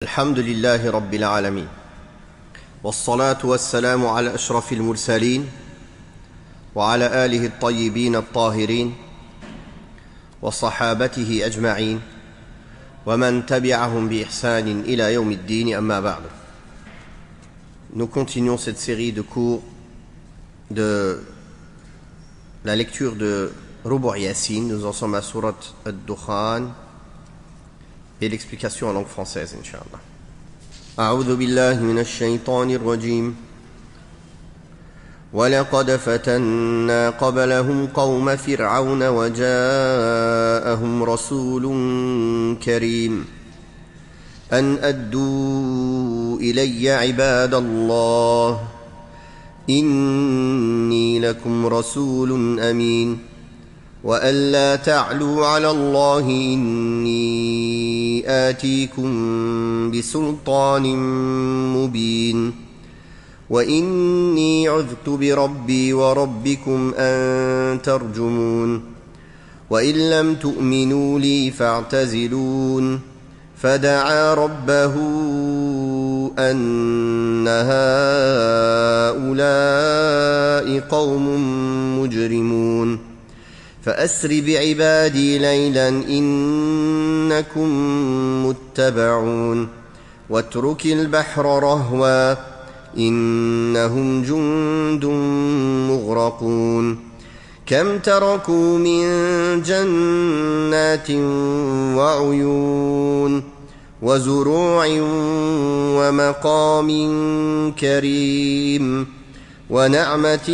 الحمد لله رب العالمين والصلاة والسلام على أشرف المرسلين وعلى آله الطيبين الطاهرين وصحابته أجمعين ومن تبعهم بإحسان إلى يوم الدين أما بعد. Nous continuons cette série de cours de la lecture de Rubu' Yasin. Nous en sommes à Surat Ad-Dukhan et l'explication en langue française, Inch'Allah. أعوذ بالله من الشيطان الرجيم ولقد فتنا قبلهم قوم فرعون وجاءهم رسول كريم أن أدوا إلي عباد الله إني لكم رسول أمين وأن لا تعلوا على الله إني آتيكم بسلطان مبين وإني عذت بربي وربكم أن ترجمون وإن لم تؤمنوا لي فاعتزلون فدعا ربه أن هؤلاء قوم مجرمون فأسر بعبادي ليلا إنكم متبعون واترك البحر رهوا إنهم جند مغرقون كم تركوا من جنات وعيون وزروع ومقام كريم ونعمة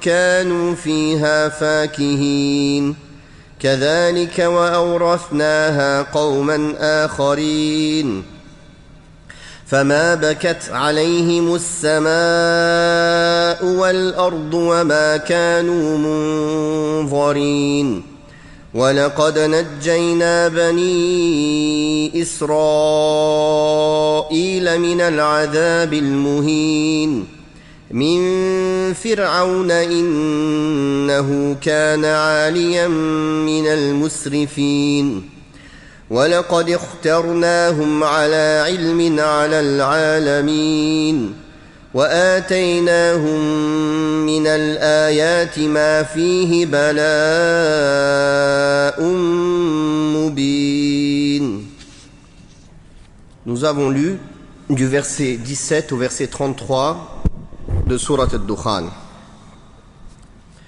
كانوا فيها فاكهين كذلك وأورثناها قوما آخرين فما بكت عليهم السماء والأرض وما كانوا منظرين ولقد نجينا بني إسرائيل من العذاب المهين من فرعون إنه كان عاليا من المسرفين ولقد اخترناهم على علم على العالمين وآتيناهم من الآيات ما فيه بلاء مبين. Nous avons lu du verset 17 au verset 33 de Surat Ad-Dukhan.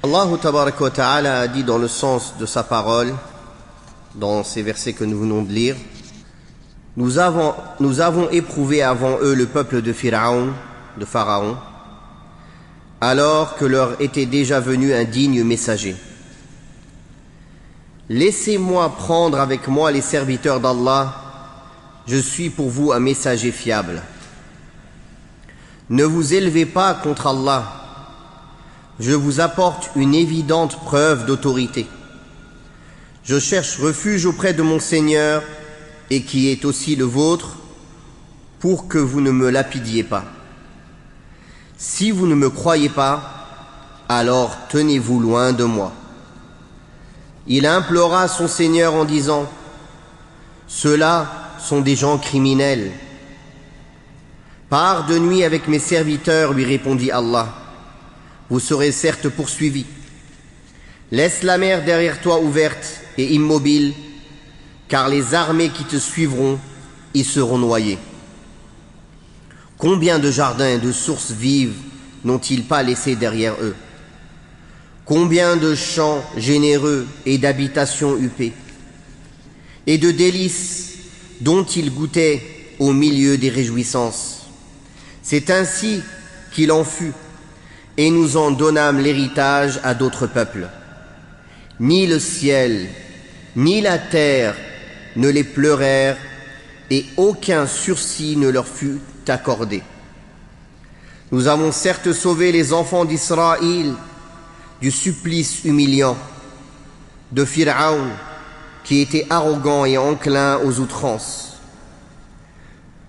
Allah Tabaraka wa Ta'ala a dit dans le sens de sa parole, dans ces versets que nous venons de lire, nous avons éprouvé avant eux le peuple de Pharaon, alors que leur était déjà venu un digne messager. Laissez-moi prendre avec moi les serviteurs d'Allah, je suis pour vous un messager fiable. Ne vous élevez pas contre Allah, je vous apporte une évidente preuve d'autorité. Je cherche refuge auprès de mon Seigneur, et qui est aussi le vôtre, pour que vous ne me lapidiez pas. Si vous ne me croyez pas, alors tenez-vous loin de moi. Il implora son Seigneur en disant, ceux-là sont des gens criminels. Pars de nuit avec mes serviteurs, lui répondit Allah. Vous serez certes poursuivis. Laisse la mer derrière toi ouverte et immobile, car les armées qui te suivront y seront noyées. Combien de jardins et de sources vives n'ont-ils pas laissés derrière eux? Combien de champs généreux et d'habitations huppées, et de délices dont ils goûtaient au milieu des réjouissances. C'est ainsi qu'il en fut, et nous en donnâmes l'héritage à d'autres peuples. Ni le ciel, ni la terre ne les pleurèrent, et aucun sursis ne leur fut accordé. Nous avons certes sauvé les enfants d'Israël du supplice humiliant de Pharaon, qui était arrogant et enclin aux outrances.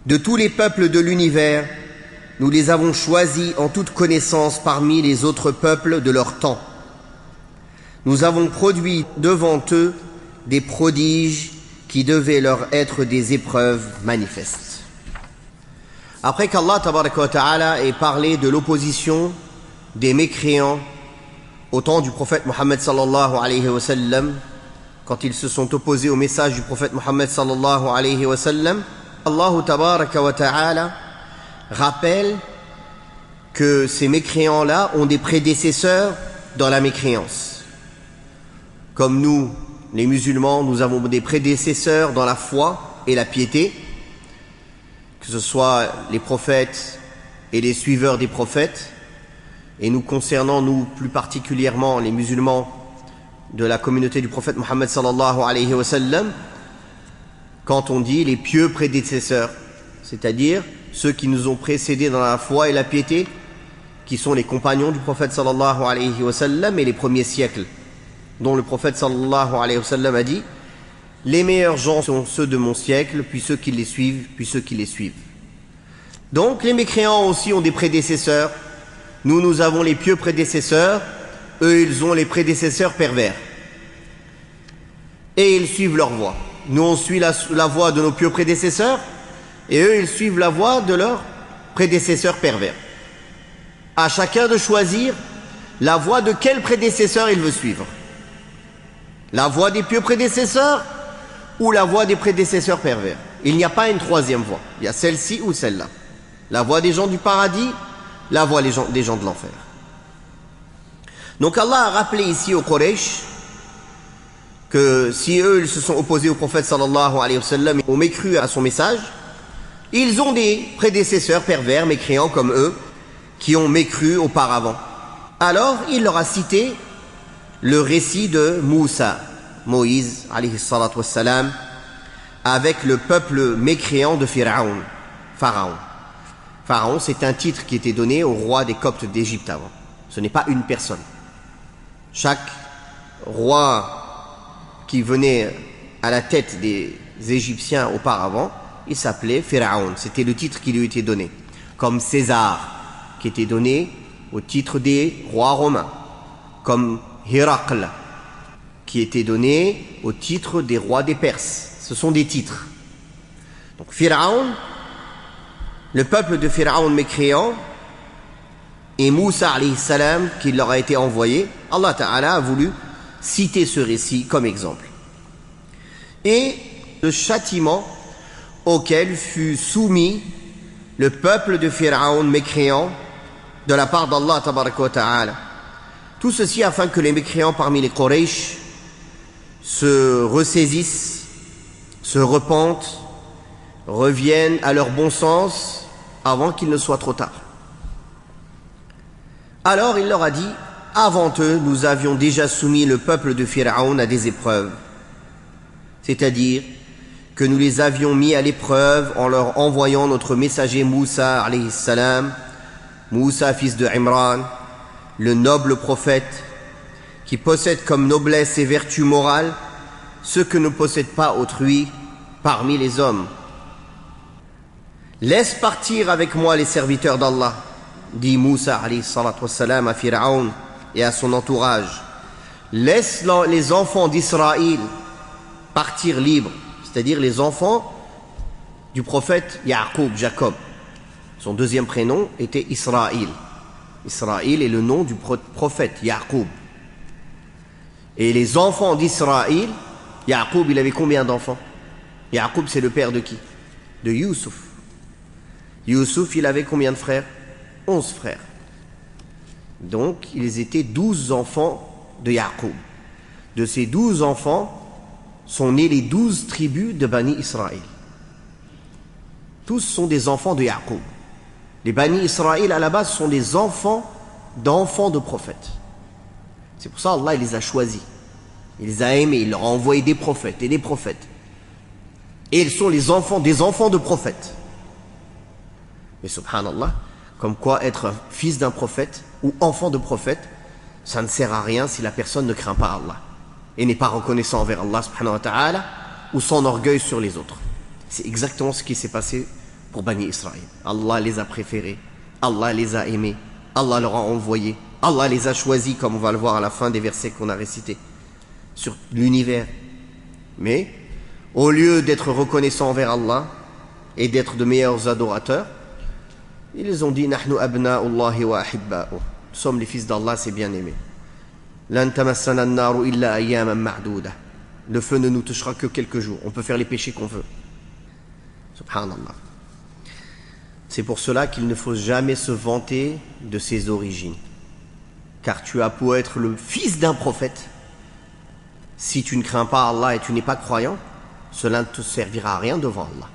De tous les peuples de l'univers, nous les avons choisis en toute connaissance parmi les autres peuples de leur temps. Nous avons produit devant eux des prodiges qui devaient leur être des épreuves manifestes. Après qu'Allah tabaraka wa ta'ala ait parlé de l'opposition des mécréants au temps du prophète Mohammed sallallahu alayhi wa sallam, quand ils se sont opposés au message du prophète Mohammed sallallahu alayhi wa sallam, Allah tabaraka wa ta'ala rappelle que ces mécréants-là ont des prédécesseurs dans la mécréance. Comme nous, les musulmans, nous avons des prédécesseurs dans la foi et la piété, que ce soit les prophètes et les suiveurs des prophètes, et nous concernant, nous plus particulièrement les musulmans de la communauté du prophète Mohammed sallallahu alayhi wa sallam, quand on dit les pieux prédécesseurs, c'est-à-dire ceux qui nous ont précédés dans la foi et la piété, qui sont les compagnons du prophète sallallahu alayhi wa sallam et les premiers siècles, dont le prophète sallallahu alayhi wa sallam a dit: les meilleurs gens sont ceux de mon siècle, puis ceux qui les suivent, puis ceux qui les suivent. Donc les mécréants aussi ont des prédécesseurs. Nous avons les pieux prédécesseurs, eux ils ont les prédécesseurs pervers. Et ils suivent leur voie. Nous on suit la voie de nos pieux prédécesseurs, et eux ils suivent la voie de leurs prédécesseurs pervers. À chacun de choisir la voie de quel prédécesseur il veut suivre. La voie des pieux prédécesseurs ou la voie des prédécesseurs pervers. Il n'y a pas une troisième voie. Il y a celle-ci ou celle-là. La voie des gens du paradis, la voie des gens de l'enfer. Donc Allah a rappelé ici aux Quraysh que si eux ils se sont opposés au prophète sallallahu alayhi wa sallam et ont mécru à son message, ils ont des prédécesseurs pervers, mécréants comme eux, qui ont mécru auparavant. Alors il leur a cité le récit de Moussa, Moïse alayhi salatu wassalam, avec le peuple mécréant de Pharaon. Pharaon, c'est un titre qui était donné au roi des Coptes d'Égypte avant. Ce n'est pas une personne. Chaque roi qui venait à la tête des Égyptiens auparavant, il s'appelait Pharaon. C'était le titre qui lui était donné. Comme César, qui était donné au titre des rois romains. Comme Héracle, qui était donné au titre des rois des Perses. Ce sont des titres. Donc Pharaon, le peuple de Pharaon mécréant, et Moussa alayhi salam qui leur a été envoyé, Allah Ta'ala a voulu citer ce récit comme exemple. Et le châtiment auquel fut soumis le peuple de Pharaon mécréant de la part d'Allah Tabaraka wa Ta'ala. Tout ceci afin que les mécréants parmi les Quraysh se ressaisissent, se repentent, reviennent à leur bon sens avant qu'il ne soit trop tard. Alors il leur a dit: avant eux, nous avions déjà soumis le peuple de Pharaon à des épreuves. C'est-à-dire que nous les avions mis à l'épreuve en leur envoyant notre messager Moussa alayhi salam, Moussa fils de Imran, le noble prophète, qui possède comme noblesse et vertu morale ce que ne possède pas autrui parmi les hommes. Laisse partir avec moi les serviteurs d'Allah, dit Moussa alayhi salatu wassalam à Pharaon et à son entourage. Laisse les enfants d'Israël partir libres, c'est-à-dire les enfants du prophète Yaqub, Jacob. Son deuxième prénom était Israël. Israël est le nom du prophète Yaqub. Et les enfants d'Israël, Yaqub, il avait combien d'enfants? Yaqub, c'est le père de qui? De Youssouf. Youssouf, il avait combien de frères? 11 frères. Donc, ils étaient 12 enfants de Yaqub. De ces 12 enfants sont nés les 12 tribus de Bani Israël. Tous sont des enfants de Yaqub. Les Bani Israël, à la base, sont des enfants d'enfants de prophètes. C'est pour ça Allah il les a choisis. Il les a aimés, il leur a envoyé des prophètes et des prophètes. Et ils sont les enfants des enfants de prophètes. Mais subhanallah, comme quoi être fils d'un prophète ou enfant de prophète, ça ne sert à rien si la personne ne craint pas Allah et n'est pas reconnaissant envers Allah subhanahu wa ta'ala ou son orgueil sur les autres. C'est exactement ce qui s'est passé pour Bani Israël. Allah les a préférés, Allah les a aimés, Allah leur a envoyés, Allah les a choisis, comme on va le voir à la fin des versets qu'on a récités sur l'univers. Mais au lieu d'être reconnaissants envers Allah et d'être de meilleurs adorateurs, ils ont dit « Nahnu abna'ullahi wa ahibba'u » Nous sommes les fils d'Allah, c'est bien aimé. « Lan tamassana an-naru illa ayyaman ma'douda » Le feu ne nous touchera que quelques jours. On peut faire les péchés qu'on veut. Subhanallah. C'est pour cela qu'il ne faut jamais se vanter de ses origines. Car tu as beau être le fils d'un prophète, si tu ne crains pas Allah et tu n'es pas croyant, cela ne te servira à rien devant Allah.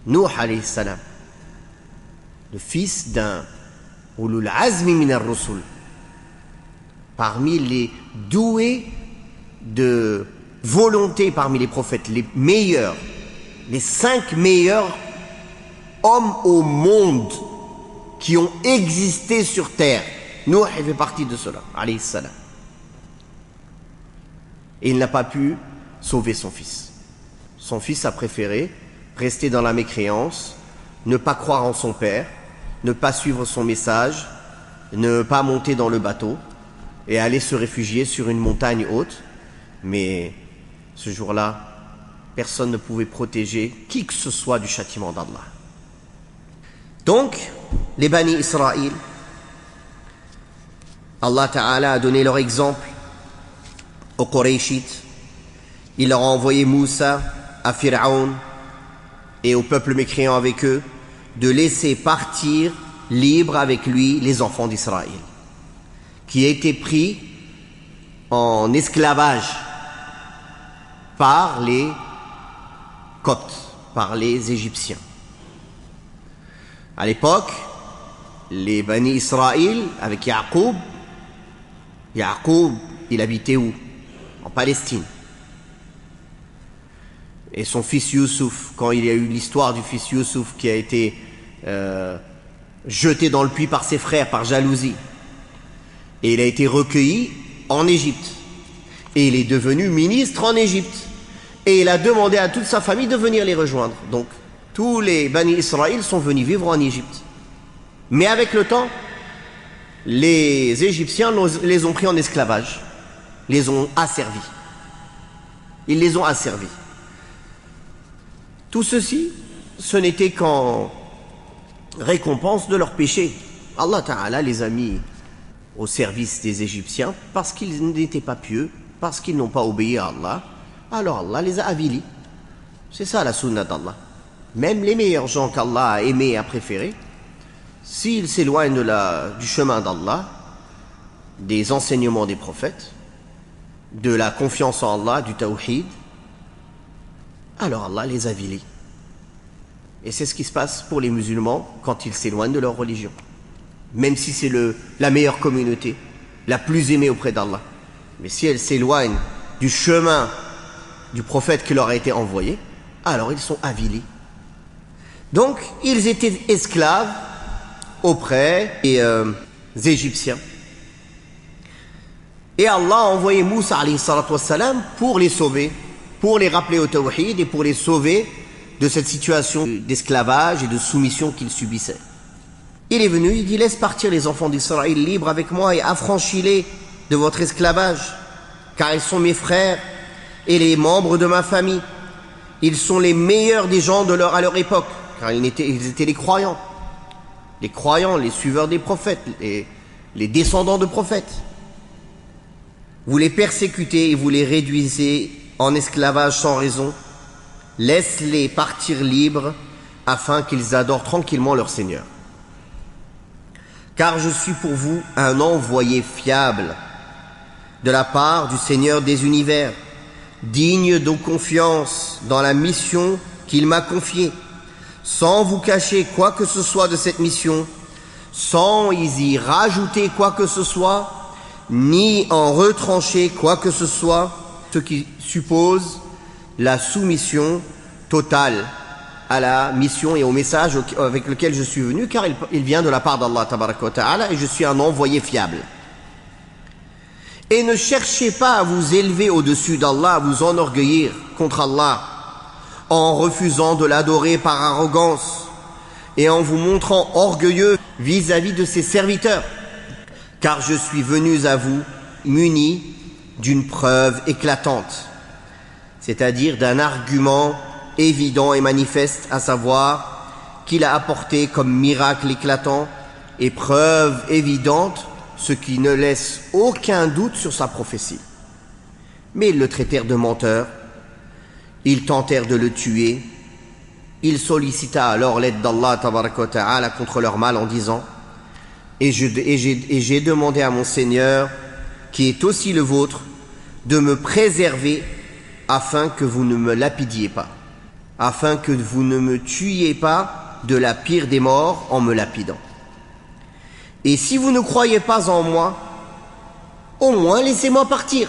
Nuh alayhi salam, le fils d'un ulul azmi min ar-rusul, parmi les doués de volonté parmi les prophètes, les meilleurs, les 5 meilleurs hommes au monde qui ont existé sur terre. Nuh fait partie de cela, alayhi salam. Et il n'a pas pu sauver son fils. Son fils a préféré rester dans la mécréance, ne pas croire en son père, ne pas suivre son message, ne pas monter dans le bateau et aller se réfugier sur une montagne haute. Mais ce jour-là, personne ne pouvait protéger qui que ce soit du châtiment d'Allah. Donc, les Bani Israël, Allah Ta'ala a donné leur exemple aux Qurayshites. Il leur a envoyé Moussa à Pharaon et au peuple mécréant avec eux de laisser partir libres avec lui les enfants d'Israël qui étaient pris en esclavage par les Coptes, par les Égyptiens. À l'époque, les Bani Israël avec Yaqub, il habitait où? En Palestine. Et son fils Youssouf, quand il y a eu l'histoire du fils Youssouf qui a été jeté dans le puits par ses frères, par jalousie, et il a été recueilli en Égypte. Et il est devenu ministre en Égypte. Et il a demandé à toute sa famille de venir les rejoindre. Donc, tous les Bani Israël sont venus vivre en Égypte. Mais avec le temps, les Égyptiens les ont pris en esclavage, les ont asservis. Ils les ont asservis. Tout ceci, ce n'était qu'en récompense de leur péché. Allah Ta'ala les a mis au service des Égyptiens parce qu'ils n'étaient pas pieux, parce qu'ils n'ont pas obéi à Allah. Alors Allah les a avilis. C'est ça la sunna d'Allah. Même les meilleurs gens qu'Allah a aimés et a préférés, s'ils s'éloignent du chemin d'Allah, des enseignements des prophètes, de la confiance en Allah, du tawhid, alors Allah les avilit. Et c'est ce qui se passe pour les musulmans quand ils s'éloignent de leur religion. Même si c'est la meilleure communauté, la plus aimée auprès d'Allah. Mais si elle s'éloigne du chemin du prophète qui leur a été envoyé, alors ils sont avilis. Donc, ils étaient esclaves auprès des Égyptiens. Et Allah a envoyé Moussa alayhi salatu wassalam pour les sauver, pour les rappeler au tawhid et pour les sauver de cette situation d'esclavage et de soumission qu'ils subissaient. Il est venu, il dit: laisse partir les enfants d'Israël libres avec moi et affranchis-les de votre esclavage, car ils sont mes frères et les membres de ma famille. Ils sont les meilleurs des gens à leur époque, car ils étaient les croyants, les suiveurs des prophètes, les descendants de prophètes. Vous les persécutez et vous les réduisez en esclavage sans raison. Laisse-les partir libres afin qu'ils adorent tranquillement leur Seigneur. Car je suis pour vous un envoyé fiable de la part du Seigneur des univers, digne de confiance dans la mission qu'il m'a confiée, sans vous cacher quoi que ce soit de cette mission, sans y rajouter quoi que ce soit, ni en retrancher quoi que ce soit, ce qui suppose la soumission totale à la mission et au message avec lequel je suis venu, car il vient de la part d'Allah tabaraka wa ta'ala et je suis un envoyé fiable. Et ne cherchez pas à vous élever au-dessus d'Allah, à vous enorgueillir contre Allah, en refusant de l'adorer par arrogance et en vous montrant orgueilleux vis-à-vis de ses serviteurs, car je suis venu à vous muni d'une preuve éclatante. c'est-à-dire d'un argument évident et manifeste, à savoir qu'il a apporté comme miracle éclatant et preuve évidente, ce qui ne laisse aucun doute sur sa prophétie. Mais ils le traitèrent de menteur, ils tentèrent de le tuer, il sollicita alors l'aide d'Allah tabaraka wa ta'ala contre leur mal en disant: et j'ai demandé à mon Seigneur, qui est aussi le vôtre, de me préserver afin que vous ne me lapidiez pas, afin que vous ne me tuiez pas de la pire des morts en me lapidant. Et si vous ne croyez pas en moi, au moins laissez-moi partir.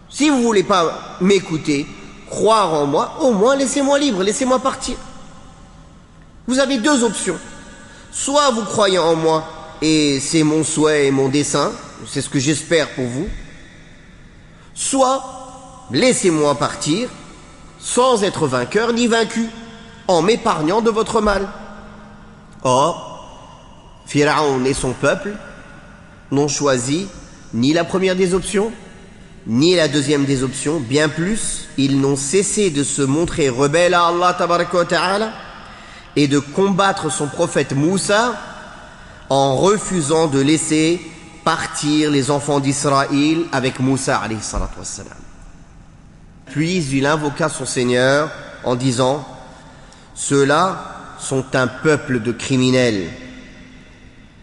Si vous ne voulez pas m'écouter, croire en moi, au moins laissez-moi libre, laissez-moi partir. Vous avez deux options. Soit vous croyez en moi, et c'est mon souhait et mon dessein, c'est ce que j'espère pour vous. Soit laissez-moi partir, sans être vainqueur ni vaincu, en m'épargnant de votre mal. Or, Pharaon et son peuple n'ont choisi ni la première des options, ni la deuxième des options. Bien plus, ils n'ont cessé de se montrer rebelles à Allah tabaraka wa ta'ala et de combattre son prophète Moussa en refusant de laisser partir les enfants d'Israël avec Moussa alayhi salatu wassalam. Puis il invoqua son Seigneur en disant: ceux-là sont un peuple de criminels,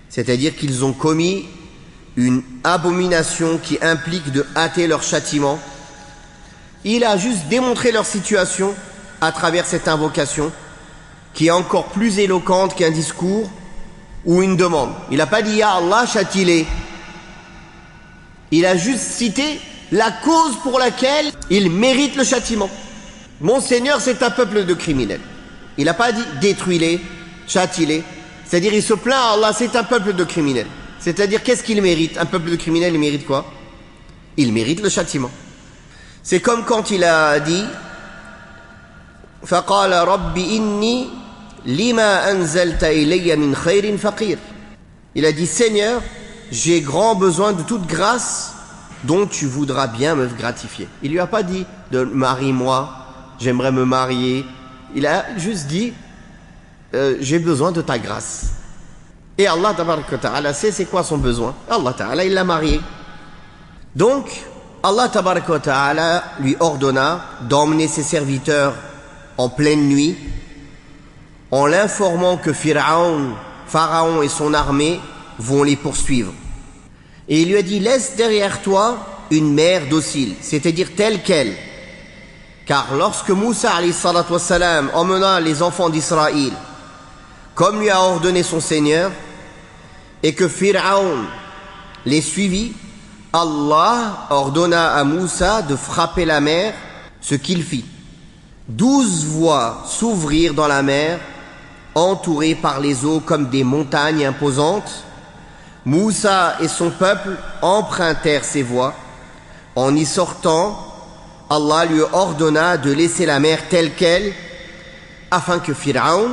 c'est-à-dire qu'ils ont commis une abomination qui implique de hâter leur châtiment. Il a juste démontré leur situation à travers cette invocation qui est encore plus éloquente qu'un discours ou une demande. Il n'a pas dit Ya Allah, châtie-les. Il a juste cité la cause pour laquelle il mérite le châtiment. Mon Seigneur, c'est un peuple de criminels. Il n'a pas dit détruis-les, châtie-les. C'est-à-dire, il se plaint à Allah, c'est un peuple de criminels. C'est-à-dire, qu'est-ce qu'il mérite? Un peuple de criminels, il mérite quoi? Il mérite le châtiment. C'est comme quand il a dit فَقَالَ رَبِّ إِنِّي لِمَا أَنزَلْتَ إِلَيَّ مِنْ خَيْرٍ فَقِيرٍ. Il a dit: Seigneur, j'ai grand besoin de toute grâce dont tu voudras bien me gratifier. Il lui a pas dit de marie-moi, j'aimerais me marier. Il a juste dit j'ai besoin de ta grâce. Et Allah tabaraka wa ta'ala sait c'est quoi son besoin. Allah ta'ala, il l'a marié. Donc, Allah tabaraka wa ta'ala lui ordonna d'emmener ses serviteurs en pleine nuit en l'informant que Pharaon et son armée vont les poursuivre. Et il lui a dit: laisse derrière toi une mer docile, c'est-à-dire telle qu'elle. Car lorsque Moussa alayhi salatu wassalam emmena les enfants d'Israël, comme lui a ordonné son Seigneur, et que Pharaon les suivit, Allah ordonna à Moussa de frapper la mer, ce qu'il fit. 12 voies s'ouvrirent dans la mer, entourées par les eaux comme des montagnes imposantes. Moussa et son peuple empruntèrent ces voies. En y sortant, Allah lui ordonna de laisser la mer telle qu'elle, afin que Pharaon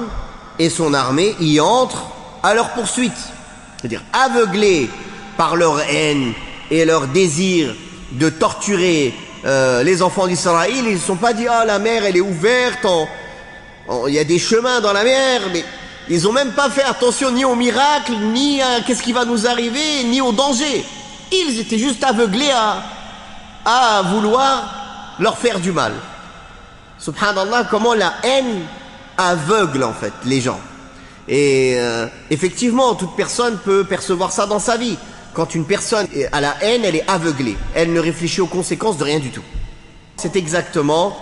et son armée y entrent à leur poursuite. C'est-à-dire aveuglés par leur haine et leur désir de torturer les enfants d'Israël, ils ne se sont pas dit: ah, la mer elle est ouverte, il y a des chemins dans la mer, mais ils n'ont même pas fait attention ni au miracle, ni à qu'est-ce qui va nous arriver, ni au danger. Ils étaient juste aveuglés à vouloir leur faire du mal. Subhanallah, comment la haine aveugle en fait les gens. Et effectivement, toute personne peut percevoir ça dans sa vie. Quand une personne a la haine, elle est aveuglée. Elle ne réfléchit aux conséquences de rien du tout. C'est exactement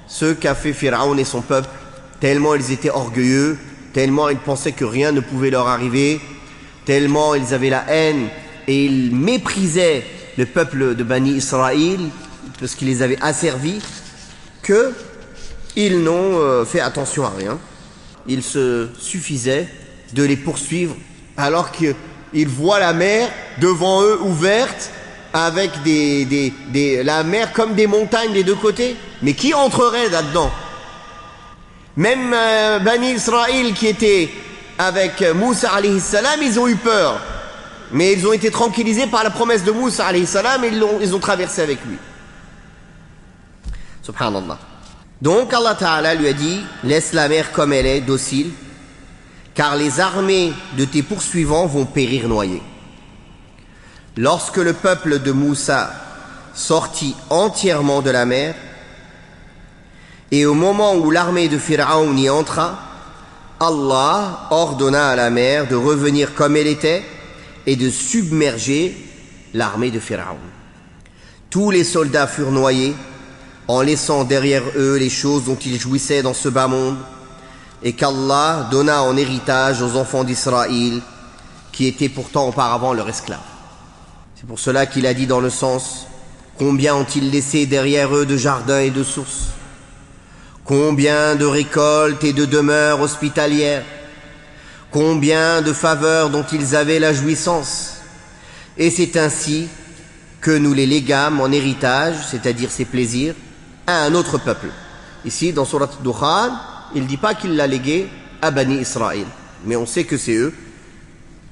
ce qu'a fait Pharaon et son peuple. Tellement ils étaient orgueilleux, tellement ils pensaient que rien ne pouvait leur arriver, tellement ils avaient la haine et ils méprisaient le peuple de Bani Israël parce qu'ils les avaient asservis, qu'ils n'ont fait attention à rien. Il se suffisait de les poursuivre alors qu'ils voient la mer devant eux ouverte avec la mer comme des montagnes des deux côtés. Mais qui entrerait là-dedans? Même Bani Israël qui étaient avec Moussa alayhi salam, ils ont eu peur. Mais ils ont été tranquillisés par la promesse de Moussa alayhi salam et ils ont traversé avec lui. Subhanallah. Donc Allah Ta'ala lui a dit, laisse la mer comme elle est, docile, car les armées de tes poursuivants vont périr noyées. Lorsque le peuple de Moussa sortit entièrement de la mer, et au moment où l'armée de Pharaon y entra, Allah ordonna à la mer de revenir comme elle était et de submerger l'armée de Pharaon. Tous les soldats furent noyés en laissant derrière eux les choses dont ils jouissaient dans ce bas monde et qu'Allah donna en héritage aux enfants d'Israël qui étaient pourtant auparavant leurs esclaves. C'est pour cela qu'il a dit dans le sens: combien ont-ils laissé derrière eux de jardins et de sources? Combien de récoltes et de demeures hospitalières? Combien de faveurs dont ils avaient la jouissance? Et c'est ainsi que nous les légâmes en héritage, c'est-à-dire ces plaisirs, à un autre peuple. Ici, dans Surat Dukhan, il ne dit pas qu'il l'a légué à Bani Israël, mais on sait que c'est eux,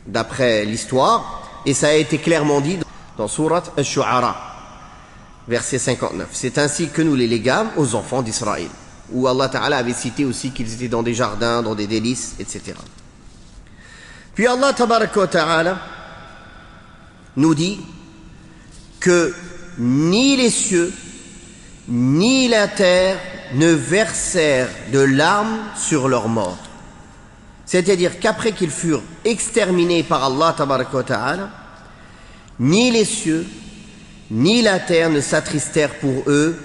d'après l'histoire, et ça a été clairement dit dans Surat Ash-Shu'ara, verset 59. C'est ainsi que nous les légâmes aux enfants d'Israël, où Allah Ta'ala avait cité aussi qu'ils étaient dans des jardins, dans des délices, etc. Puis Allah Ta'ala nous dit que ni les cieux ni la terre ne versèrent de larmes sur leurs morts. C'est-à-dire qu'après qu'ils furent exterminés par Allah Ta'ala, ni les cieux ni la terre ne s'attristèrent pour eux,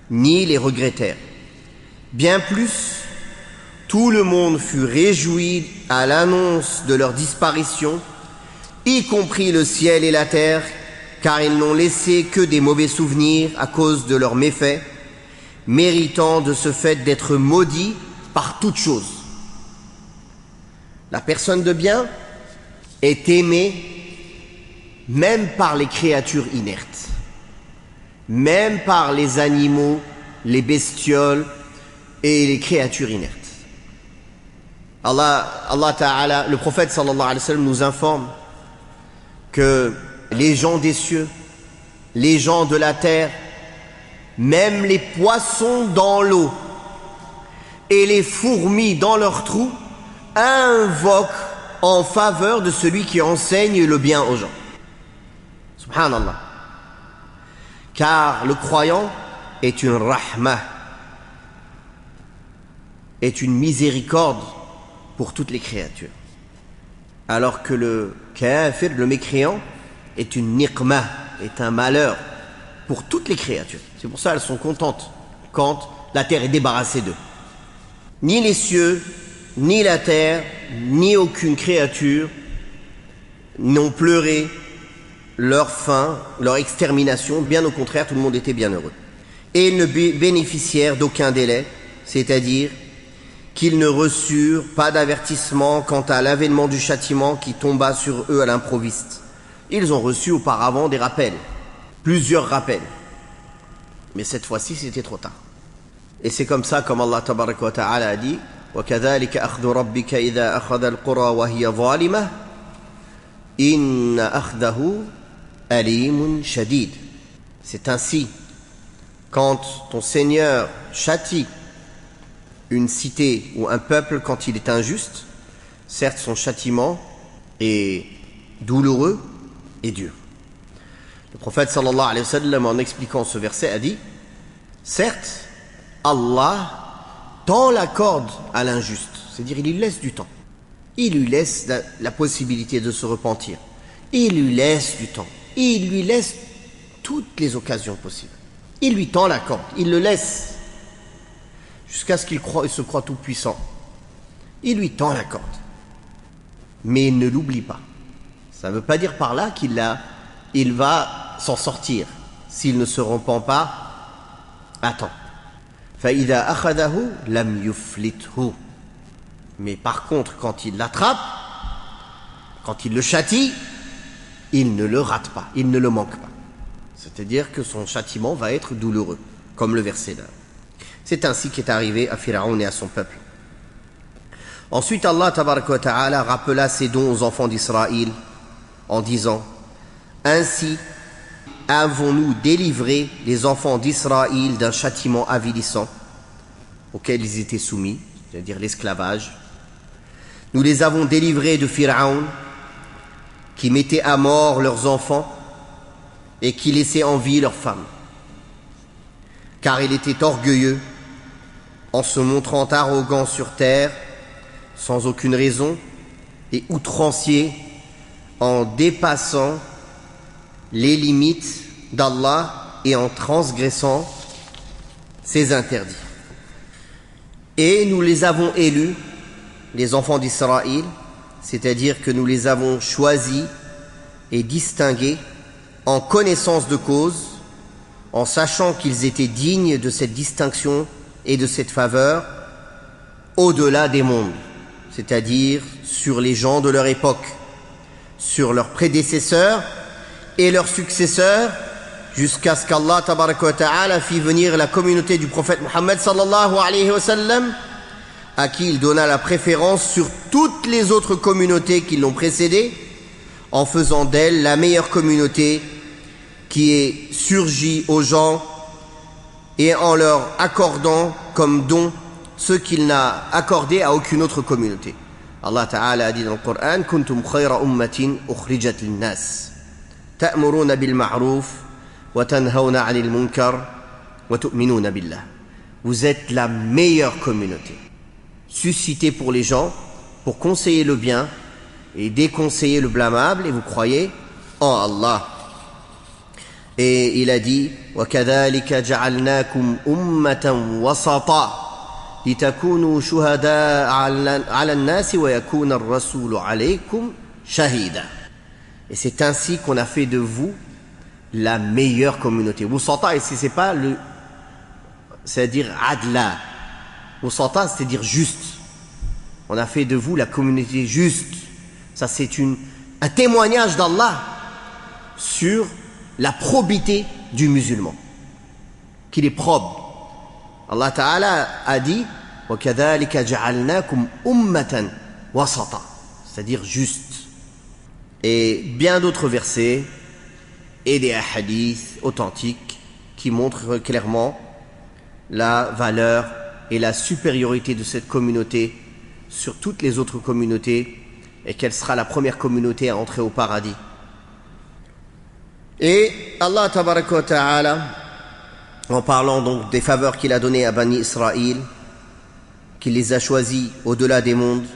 ni les regrettèrent. Bien plus, tout le monde fut réjoui à l'annonce de leur disparition, y compris le ciel et la terre, car ils n'ont laissé que des mauvais souvenirs à cause de leurs méfaits, méritant de ce fait d'être maudits par toute chose. La personne de bien est aimée même par les créatures inertes, même par les animaux, les bestioles et les créatures inertes. Allah Ta'ala, le prophète sallallahu alayhi wa sallam nous informe que les gens des cieux, les gens de la terre, même les poissons dans l'eau et les fourmis dans leurs trous invoquent en faveur de celui qui enseigne le bien aux gens. Subhanallah. Car le croyant est une rahmah, est une miséricorde pour toutes les créatures. Alors que le kafir, le mécréant, est une niqmah, est un malheur pour toutes les créatures. C'est pour ça qu'elles sont contentes quand la terre est débarrassée d'eux. Ni les cieux, ni la terre, ni aucune créature n'ont pleuré leur fin, leur extermination. Bien au contraire, tout le monde était bien heureux. Et ils ne bénéficièrent d'aucun délai, c'est-à-dire qu'ils ne reçurent pas d'avertissement quant à l'avènement du châtiment qui tomba sur eux à l'improviste. Ils ont reçu auparavant des rappels, plusieurs rappels. Mais cette fois-ci, c'était trop tard. Et c'est comme ça, comme Allah Tabaraka wa Ta'ala a dit, وَكَذَلِكَ أَخْذُ رَبِّكَ إِذَا أَخَذَ الْقُرَى وَهِيَ ظَالِمَةٌ إِنَّ أَخْذَهُ أَلِيمٌ شَدِيدٌ. C'est ainsi, quand ton Seigneur châtie une cité ou un peuple quand il est injuste, certes son châtiment est douloureux et dur. Le prophète sallallahu alayhi wa sallam, en expliquant ce verset, a dit: certes, Allah tend la corde à l'injuste, c'est-à-dire il lui laisse du temps, il lui laisse la possibilité de se repentir, il lui laisse du temps, il lui laisse toutes les occasions possibles, il lui tend la corde, il le laisse jusqu'à ce qu'il se croit tout puissant, il lui tend la corde, mais il ne l'oublie pas. Ça ne veut pas dire par là il va s'en sortir s'il ne se repent pas à temps. فَإِذَا أَخَذَهُ لَمْ يُفْلِتْهُ. Mais par contre, quand il l'attrape, quand il le châtie, il ne le rate pas, il ne le manque pas. C'est-à-dire que son châtiment va être douloureux, comme le verset là. C'est ainsi qu'est arrivé à Pharaon et à son peuple. Ensuite, Allah Tabaraka wa Ta'ala rappela ses dons aux enfants d'Israël en disant: ainsi, avons-nous délivré les enfants d'Israël d'un châtiment avilissant auquel ils étaient soumis, c'est-à-dire l'esclavage. Nous les avons délivrés de Pharaon, qui mettait à mort leurs enfants et qui laissait en vie leurs femmes. Car il était orgueilleux, en se montrant arrogant sur terre, sans aucune raison, et outrancier, en dépassant les limites d'Allah et en transgressant ses interdits. Et nous les avons élus, les enfants d'Israël, c'est-à-dire que nous les avons choisis et distingués en connaissance de cause, en sachant qu'ils étaient dignes de cette distinction et de cette faveur au-delà des mondes, c'est-à-dire sur les gens de leur époque, sur leurs prédécesseurs et leurs successeurs, jusqu'à ce qu'Allah tabaraka wa ta'ala fit venir la communauté du prophète Muhammad sallallahu alayhi wa sallam, à qui il donna la préférence sur toutes les autres communautés qui l'ont précédé, en faisant d'elle la meilleure communauté qui est surgie aux gens et en leur accordant comme don ce qu'il n'a accordé à aucune autre communauté. Allah Ta'ala a dit dans le Coran: Kuntum khayra ummatin ukhrijat lin-nas ta'muruna bil ma'ruf wa tanhauna 'anil munkar wa tu'minuna billah. Vous êtes la meilleure communauté, suscitée pour les gens, pour conseiller le bien et déconseiller le blâmable, et vous croyez en Allah. Et il a dit: وَكَذَلِكَ جَعَلْنَاكُمْ أُمَّةً وَسَطًا لِتَكُونُوا شُهَدَاءَ عَلَى النَّاسِ وَيَكُونَ الرَّسُولُ عَلَيْكُمْ شَهِيدًا. Et c'est ainsi qu'on a fait de vous la meilleure communauté. Wusata ici, c'est pas le, c'est-à-dire adla. Wusata, c'est-à-dire juste. On a fait de vous la communauté juste. Ça, c'est un témoignage d'Allah sur la probité du musulman, qu'il est probe. Allah Ta'ala a dit: وَكَذَلِكَ جَعَلْنَاكُمْ أُمَّةً وَسَطًا, c'est-à-dire juste. Et bien d'autres versets et des hadiths authentiques qui montrent clairement la valeur et la supériorité de cette communauté sur toutes les autres communautés, et qu'elle sera la première communauté à entrer au paradis. Et Allah Tabaraka wa Ta'ala, en parlant donc des faveurs qu'il a données à Bani Israël, qu'il les a choisis au-delà des mondes,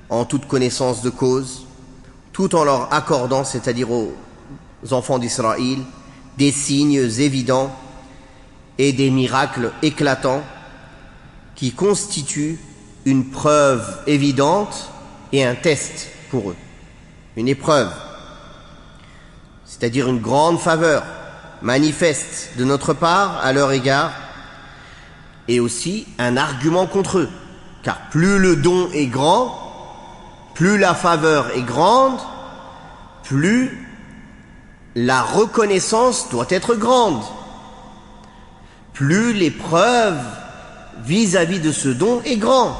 en toute connaissance de cause, tout en leur accordant, c'est-à-dire aux enfants d'Israël, des signes évidents et des miracles éclatants qui constituent une preuve évidente et un test pour eux. Une épreuve, c'est-à-dire une grande faveur manifeste de notre part à leur égard, et aussi un argument contre eux. Car plus le don est grand, plus la faveur est grande, plus la reconnaissance doit être grande, plus l'épreuve vis-à-vis de ce don est grand.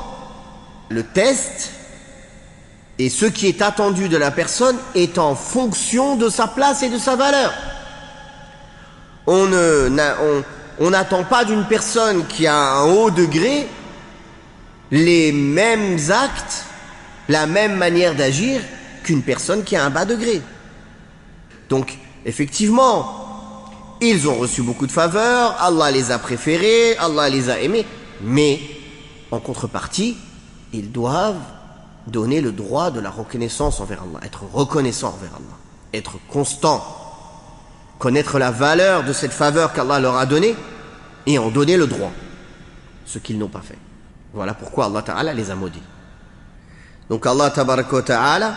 Le test et ce qui est attendu de la personne est en fonction de sa place et de sa valeur. On n'attend pas d'une personne qui a un haut degré les mêmes actes, la même manière d'agir qu'une personne qui a un bas degré. Donc, effectivement, ils ont reçu beaucoup de faveurs, Allah les a préférés, Allah les a aimés, mais en contrepartie, ils doivent donner le droit de la reconnaissance envers Allah, être reconnaissant envers Allah, être constant, connaître la valeur de cette faveur qu'Allah leur a donnée et en donner le droit, ce qu'ils n'ont pas fait. Voilà pourquoi Allah Ta'ala les a maudits. Donc Allah Ta'ala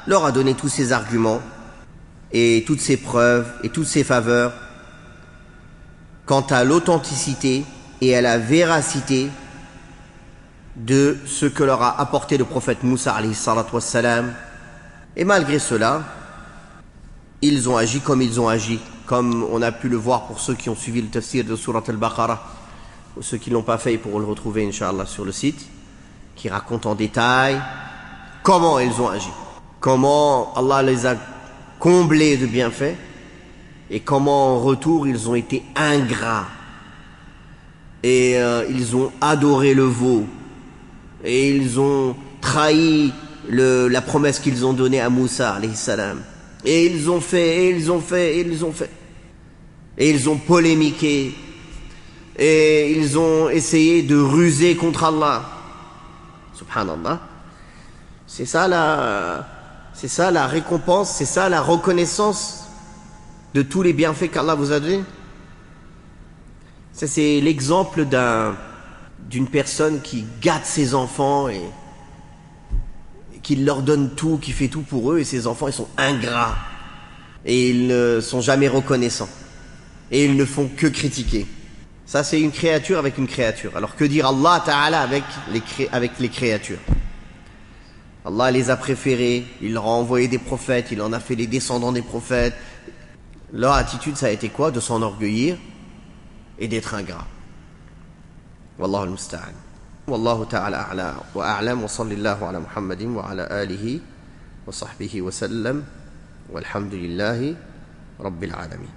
leur a donné tous ces arguments et toutes ces preuves et toutes ces faveurs quant à l'authenticité et à la véracité de ce que leur a apporté le prophète Moussa alayhi salatu wassalam. Et malgré cela, ils ont agi comme ils ont agi, comme on a pu le voir pour ceux qui ont suivi le tafsir de Surat al-Baqarah, ou ceux qui ne l'ont pas fait, ils pourront le retrouver Inch'Allah sur le site, qui raconte en détail comment ils ont agi, comment Allah les a comblés de bienfaits et comment en retour ils ont été ingrats. Et ils ont adoré le veau. Et ils ont trahi la promesse qu'ils ont donnée à Moussa, alayhi salam. Et ils ont fait, et ils ont fait, et ils ont fait. Et ils ont polémiqué. Et ils ont essayé de ruser contre Allah. Subhanallah. C'est ça la récompense, c'est ça la reconnaissance de tous les bienfaits qu'Allah vous a donnés. Ça, c'est l'exemple d'une personne qui gâte ses enfants et qui leur donne tout, qui fait tout pour eux, et ses enfants, ils sont ingrats. Et ils ne sont jamais reconnaissants. Et ils ne font que critiquer. Ça, c'est une créature avec une créature. Alors que dire Allah Ta'ala avec les créatures? Allah les a préférés, il leur a envoyé des prophètes, il en a fait les descendants des prophètes. Leur attitude, ça a été quoi? De s'enorgueillir et d'être ingrat. Wallahu al-musta'an. Wallahu ta'ala a'la wa a'lam wa sallallahu ala Muhammadin wa ala alihi wa sahbihi wa sallam walhamdulillahi rabbil alamin.